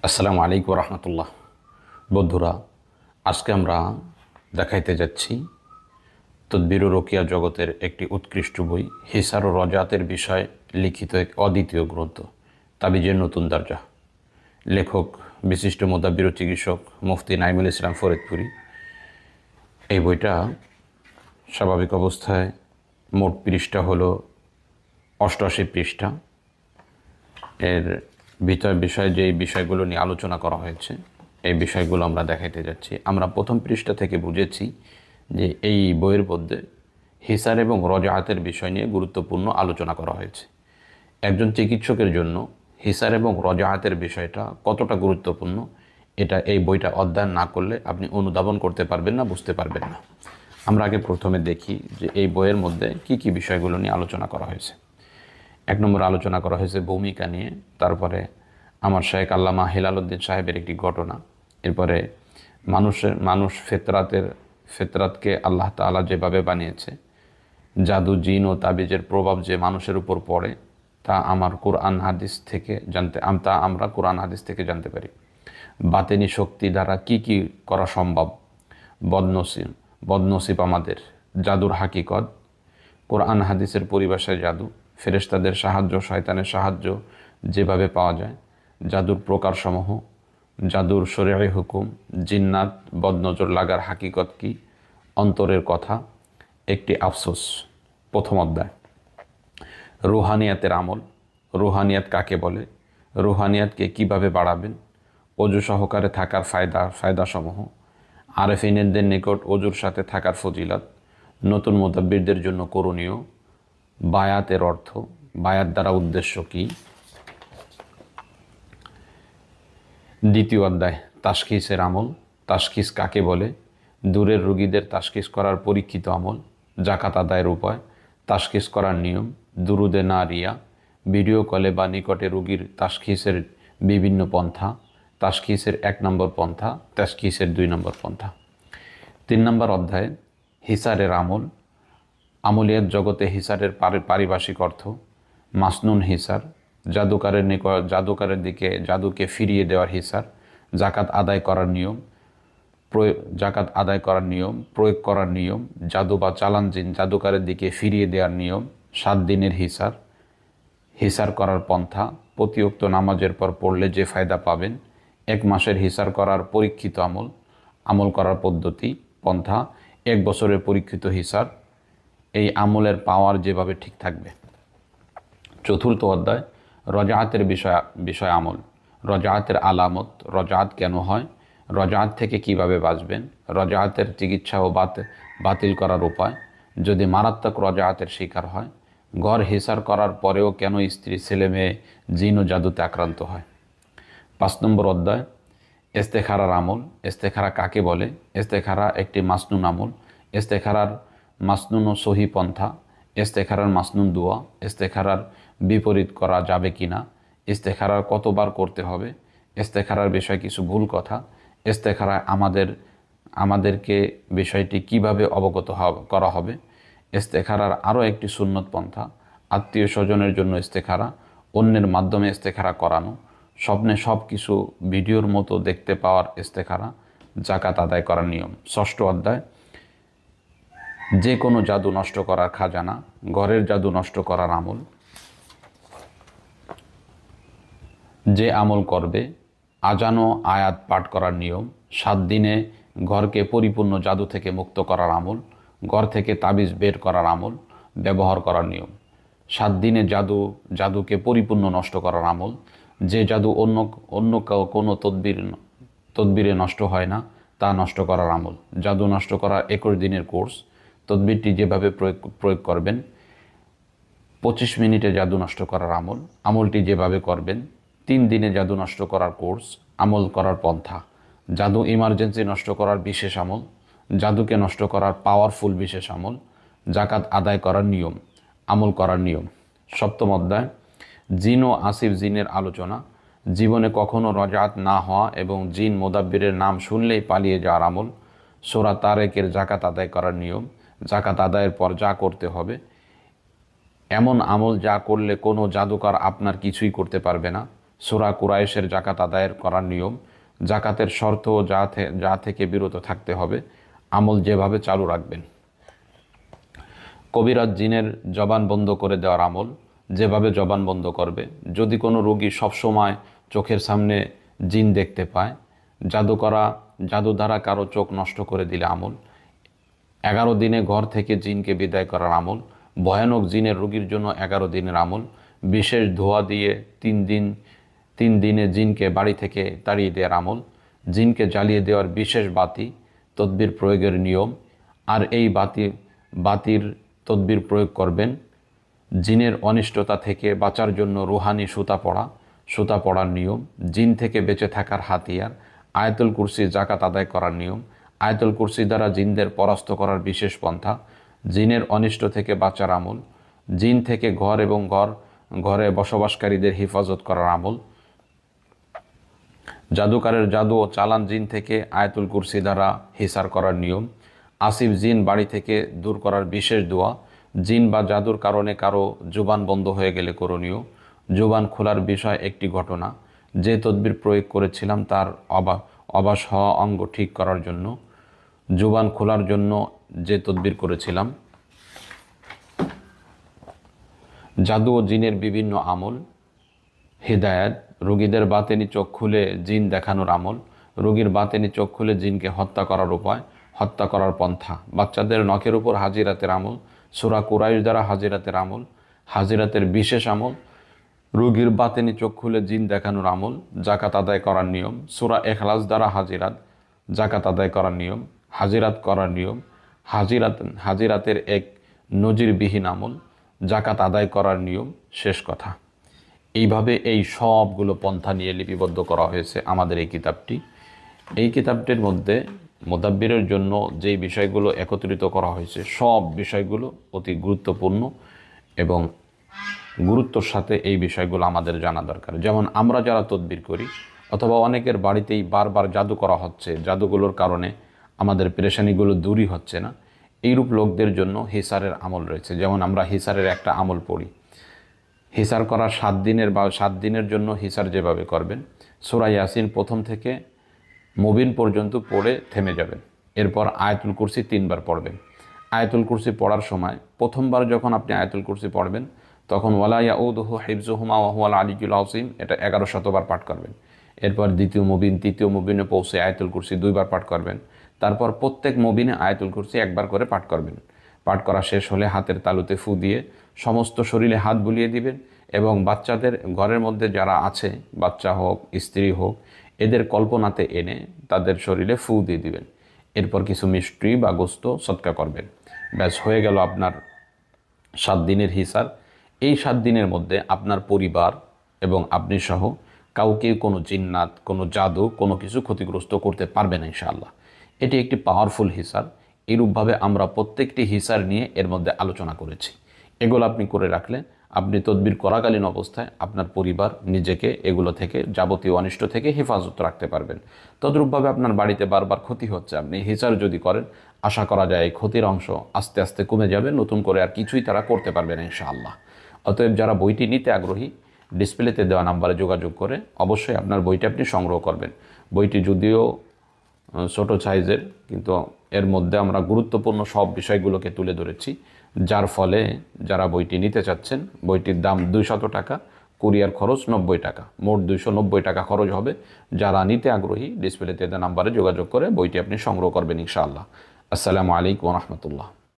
আসসালামু আলাইকুম রহমতুল্লাহ। বন্ধুরা, আজকে আমরা দেখাইতে যাচ্ছি তদবির ও রোকিয়া জগতের একটি উৎকৃষ্ট বই, হিসার ও রজাতের বিষয়ে লিখিত এক অদ্বিতীয় গ্রন্থ তাবিজের নতুন দরজা। লেখক বিশিষ্ট মুদাব্বির ও চিকিৎসক মুফতি নাইমুল ইসলাম ফরিদপুরি। এই বইটা স্বাভাবিক অবস্থায় মোট পৃষ্ঠা হলো 88 পৃষ্ঠা। এর বিষয়ে যেই বিষয়গুলো নিয়ে আলোচনা করা হয়েছে এই বিষয়গুলো আমরা দেখাইতে যাচ্ছি। আমরা প্রথম পৃষ্ঠা থেকে বুঝেছি যে এই বইয়ের মধ্যে হিসার এবং রজাআতের বিষয় নিয়ে গুরুত্বপূর্ণ আলোচনা করা হয়েছে। একজন চিকিৎসকের জন্য হিসার এবং রজাআতের বিষয়টা কতটা গুরুত্বপূর্ণ এটা এই বইটা অধ্যয়ন না করলে আপনি অনুধাবন করতে পারবেন না, বুঝতে পারবেন না। আমরা আগে প্রথমে দেখি যে এই বইয়ের মধ্যে কি কি বিষয়গুলো নিয়ে আলোচনা করা হয়েছে। এক নম্বর আলোচনা করা হয়েছে ভূমিকা নিয়ে, তারপরে আমার শেখ আল্লামা হেলাল উদ্দিন সাহেবের একটি ঘটনা, এরপরে মানুষ ফেতরাতকে আল্লাহ তাআলা যেভাবে বানিয়েছে, জাদু জিন ও তাবিজের প্রভাব যে মানুষের উপর পড়ে তা আমরা কোরআন হাদিস থেকে জানতে পারি। বাতেনি শক্তি দ্বারা কি কি করা সম্ভব, বদনসিব আমাদের, জাদুর হাকিকত, কোরআন হাদিসের পরিভাষায় জাদু, ফেরেশতাদের সাহায্য, শয়তানের সাহায্য যেভাবে পাওয়া যায়, জাদুর প্রকারসমূহ, জাদুর শরীয়ী হুকুম, জিন্নাত, বদনজর লাগার হাকিকত কি, অন্তরের কথা, একটি আফসোস। প্রথম অধ্যায় রুহানিয়াতের আমল, রুহানিয়াত কাকে বলে, রুহানিয়াতকে কিভাবে বাড়াবেন, অজু সহকারে থাকার ফায়দাসমূহ, আরেফিনদের নিকট অজুর সাথে থাকার ফজিলত, নতুন মুতাব্বিরদের জন্য করণীয়, বায়াতের অর্থ, বায়াত দ্বারা উদ্দেশ্য কি। দ্বিতীয় অধ্যায় তাশখিসের আমল, তাশখিস কাকে বলে, দূরের রোগীদের তাশখিস করার পরীক্ষিত আমল, জাকাত আদায়ের উপায়, তাশখিস করার নিয়ম, দুরুদে না রিয়া, ভিডিও কলে বা নিকটে রোগীর তাশখিসের বিভিন্ন পন্থা, তাশখিসের 1 নম্বর পন্থা, তাশখিসের 2 নম্বর পন্থা। 3 নম্বর অধ্যায়ে হিসারের আমল, আমলিয়াত জগতে হিসারের পারিভাষিক অর্থ, মাসনুন হিসার, জাদুকারের দিকে জাদুকে ফিরিয়ে দেওয়ার হিসার, জাকাত আদায় করার নিয়ম, প্রয়োগ করার নিয়ম, জাদু বা চালান জিন জাদুকারের দিকে ফিরিয়ে দেওয়ার নিয়ম, 7 দিনের হিসার করার পন্থা, প্রতিউক্ত নামাজের পর পড়লে যে ফায়দা পাবেন, 1 মাসের হিসার করার পরীক্ষিত আমল করার পদ্ধতি পন্থা, 1 বছরের পরীক্ষিত হিসার, এই আমলের পাওয়ার যেভাবে ঠিক থাকবে। চতুর্থ অধ্যায় রজাআতের বিষয় আমল, রজাআতের আলামত, রজাআত কেন হয়, রজাআত থেকে কিভাবে বাঁচবেন, রজাআতের চিকিৎসা ও বাতিল করার উপায়, যদি মারাত্মক রজাআতের শিকার হয়, ঘর হিসার করার পরেও কেন স্ত্রী, ছেলে মেয়ে জিন ও জাদুতে আক্রান্ত হয়। 5 নম্বর অধ্যায় ইস্তেখারার আমল, ইস্তেখারা কাকে বলে, ইস্তেখারা একটি মাসনুন আমল, ইস্তেখারার মাসনুন ও সহি পন্থা, ইস্তেখারার মাসনুন দোয়া, ইস্তেখারার বিপরীত করা যাবে কিনা, ইস্তেখারার কতবার করতে হবে, ইস্তেখারার বিষয়ে কিছু ভুল কথা, ইস্তেখারায় আমাদেরকে বিষয়টি কিভাবে অবগত করা হবে, ইস্তেখারার আরও একটি সুন্নত পন্থা, আত্মীয় স্বজনের জন্য ইস্তেখারা, অন্যের মাধ্যমে ইস্তেখারা করানো, স্বপ্নে সব কিছু ভিডিওর মতো দেখতে পাওয়ার ইস্তেখারা, জাকাত আদায় করার নিয়ম। 6ষ্ঠ অধ্যায় যে কোনো জাদু নষ্ট করার খাজানা, ঘরের জাদু নষ্ট করার আমল, যে আমল করবে, আজান ও আয়াত পাঠ করার নিয়ম, 7 দিনে ঘরকে পরিপূর্ণ জাদু থেকে মুক্ত করার আমল, ঘর থেকে তাবিজ বের করার আমল, ব্যবহার করার নিয়ম, 7 দিনে জাদুকে পরিপূর্ণ নষ্ট করার আমল, যে জাদু অন্য কোনো তদবিরে নষ্ট হয় না তা নষ্ট করার আমল, জাদু নষ্ট করার 21 দিনের কোর্স, তদবিরটি যেভাবে প্রয়োগ করবেন, 25 মিনিটে জাদু নষ্ট করার আমলটি যেভাবে করবেন, 3 দিনে জাদু নষ্ট করার কোর্স, আমল করার পন্থা, জাদু ইমার্জেন্সি নষ্ট করার বিশেষ আমল, জাদুকে নষ্ট করার পাওয়ারফুল বিশেষ আমল, জাকাত আদায় করার নিয়ম, আমল করার নিয়ম। 7ম অধ্যায় জিন ও আসিফ জিনের আলোচনা, জীবনে কখনো রজাআত না হওয়া এবং জিন মোদাব্বিরের নাম শুনলেই পালিয়ে যাওয়ার আমল, সূরা তারেকের জাকাত আদায় করার নিয়ম, জাকাত আদায়ের পর যা করতে হবে, এমন আমল যা করলে কোনো জাদুকর আপনার কিছুই করতে পারবে না, সূরা কুরাইশের জাকাত আদায়ের করার নিয়ম, জাকাতের শর্ত ও যা থেকে বিরত থাকতে হবে, আমল যেভাবে চালু রাখবেন। কবিরাজ জিনের জবান বন্ধ করে দেওয়ার আমল, যেভাবে জবান বন্ধ করবে। যদি কোনো রোগী সবসময় চোখের সামনে জিন দেখতে পায়, জাদু দ্বারা কারো চোখ নষ্ট করে দিলে আমল। 11 দিনে ঘর থেকে জিনকে বিদায় করার আমল। ভয়ানক জিনের রোগীর জন্য 11 দিনের আমল। বিশেষ ধোয়া দিয়ে 3 দিনে জিনকে বাড়ি থেকে তাড়িয়ে দেওয়ার আমল। জিনকে জ্বালিয়ে দেওয়ার বিশেষ বাতি, তদবির প্রয়োগের নিয়ম। আর এই বাতির তদবির প্রয়োগ করবেন। জিনের অনিষ্টতা থেকে বাঁচার জন্য রুহানি সুতা পড়ার নিয়ম। জিন থেকে বেঁচে থাকার হাতিয়ার, আয়াতুল কুরসি জাকাত আদায় করার নিয়ম। আয়াতুল কুরসি দ্বারা জিনদের পরাস্ত করার বিশেষ পন্থা। জিনের অনিষ্ট থেকে বাঁচার আমল। জিন থেকে ঘর এবং ঘরে বসবাসকারীদের হেফাজত করার আমল। জাদুকারের জাদু ও চালান জিন থেকে আয়াতুল কুরসি দ্বারা হিসার করার নিয়ম। আসিফ জিন বাড়ি থেকে দূর করার বিশেষ দোয়া। জিন বা জাদুর কারণে কারো জুবান বন্ধ হয়ে গেলে করণীয়। জুবান খোলার বিষয় একটি ঘটনা। যে তদবির প্রয়োগ করেছিলাম তার অবাস হওয়া অঙ্গ ঠিক করার জন্য। জুবান খোলার জন্য যে তদবির করেছিলাম। জাদু ও জিনের বিভিন্ন আমল। হিদায়াত, রোগীদের বাতেনি চোখ খুলে জিন দেখানোর আমল। রোগীর বাতেনি চোখ খুলে জিনকে হত্যা করার উপায়, হত্যা করার পন্থা। বাচ্চাদের নখের উপর হাজিরাতের আমল। সূরা কুরাইশ দ্বারা হাজিরাতের আমল। হাজিরাতের বিশেষ আমল। রোগীর বাতেনি চোখ খুলে জিন দেখানোর আমল। জাকাত আদায় করার নিয়ম। সূরা ইখলাস দ্বারা জাকাত আদায় করার নিয়ম। হাজিরাত করার নিয়ম। হাজিরাতের এক নজিরবিহীন আমল। জাকাত আদায় করার নিয়ম। শেষ কথা। এইভাবে এই সবগুলো পন্থা নিয়ে লিপিবদ্ধ করা হয়েছে আমাদের এই কিতাবটি। এই কিতাবটির মধ্যে মুদাব্বিরের জন্য যেই বিষয়গুলো একত্রিত করা হয়েছে, সব বিষয়গুলো অতি গুরুত্বপূর্ণ এবং গুরুত্বর সাথে এই বিষয়গুলো আমাদের জানা দরকার। যেমন আমরা যারা তদবির করি, অথবা অনেকের বাড়িতেই বারবার জাদু করা হচ্ছে, জাদুগুলোর কারণে আমাদের পেরেশানিগুলো দূরই হচ্ছে না, এইরূপ লোকদের জন্য হিসারের আমল রয়েছে। যেমন আমরা হিসারের একটা আমল পড়ি। হিসার করার 7 দিনের জন্য হিসার যেভাবে করবেন, সূরা ইয়াসিন প্রথম থেকে মুবিন পর্যন্ত পড়ে থেমে যাবেন। এরপর আয়াতুল কুরসি 3 বার পড়বেন। আয়াতুল কুরসি পড়ার সময় প্রথমবার যখন আপনি আয়াতুল কুরসি পড়বেন, তখন ওয়ালা ইয়াউদুহু হিফযুহুমা ওয়া হুয়াল আলিয়্যুল আযীম, এটা 1100 বার পাঠ করবেন। এরপর দ্বিতীয় মুবিন, তৃতীয় মুবিনে পৌঁছে আয়াতুল কুরসি 2 বার পাঠ করবেন। তারপর প্রত্যেক মুবিনে আয়াতুল কুরসি 1 বার করে পাঠ করবেন। পাঠ করা শেষ হলে হাতের তালুতে ফু দিয়ে সমস্ত শরীরে হাত বুলিয়ে দিবেন এবং বাচ্চাদের ঘরের মধ্যে যারা আছে, বাচ্চা হোক স্ত্রী হোক, এদের কল্পনাতে এনে তাদের শরীরে ফু দিয়ে দিবেন। এরপর কিছু মিষ্টি বা গোস্ত সদকা করবেন। ব্যাস হয়ে গেল আপনার 7 দিনের হিসার। এই 7 দিনের মধ্যে আপনার পরিবার এবং আপনি সহ কাউকে কোনো জিন্নাত, কোনো জাদু, কোনো কিছু ক্ষতিগ্রস্ত করতে পারবে না ইনশাআল্লাহ। এটি একটি পাওয়ারফুল হিসার। এরূপভাবে আমরা প্রত্যেকটি হিসার নিয়ে এর মধ্যে আলোচনা করেছি। এগুলো আপনি করে রাখলে আপনি তদবির করাকালীন অবস্থায় আপনার পরিবার নিজেকে এগুলো থেকে, যাবতীয় অনিষ্ট থেকে হেফাজত রাখতে পারবেন। তদ্রূপভাবে আপনার বাড়িতে বারবার ক্ষতি হচ্ছে, আপনি হিসার যদি করেন, আশা করা যায় এই ক্ষতির অংশ আস্তে আস্তে কমে যাবে। নতুন করে আর কিছুই তারা করতে পারবে না ইনশাআল্লাহ। অতএব যারা বইটি নিতে আগ্রহী, ডিসপ্লেতে দেওয়া নাম্বারে যোগাযোগ করে অবশ্যই আপনার বইটি আপনি সংগ্রহ করবেন। বইটি যদিও ছোট সাইজের, কিন্তু এর মধ্যে আমরা গুরুত্বপূর্ণ সব বিষয়গুলোকে তুলে ধরেছি, যার ফলে যারা বইটি নিতে চাচ্ছেন, বইটির দাম 200 টাকা, কুরিয়ার খরচ 90 টাকা, মোট 290 টাকা খরচ হবে। যারা নিতে আগ্রহী ডিসপ্লেতে দেওয়া নাম্বারে যোগাযোগ করে বইটি আপনি সংগ্রহ করবেন ইনশাআল্লাহ। আসসালামু আলাইকুম ওয়া রাহমাতুল্লাহ।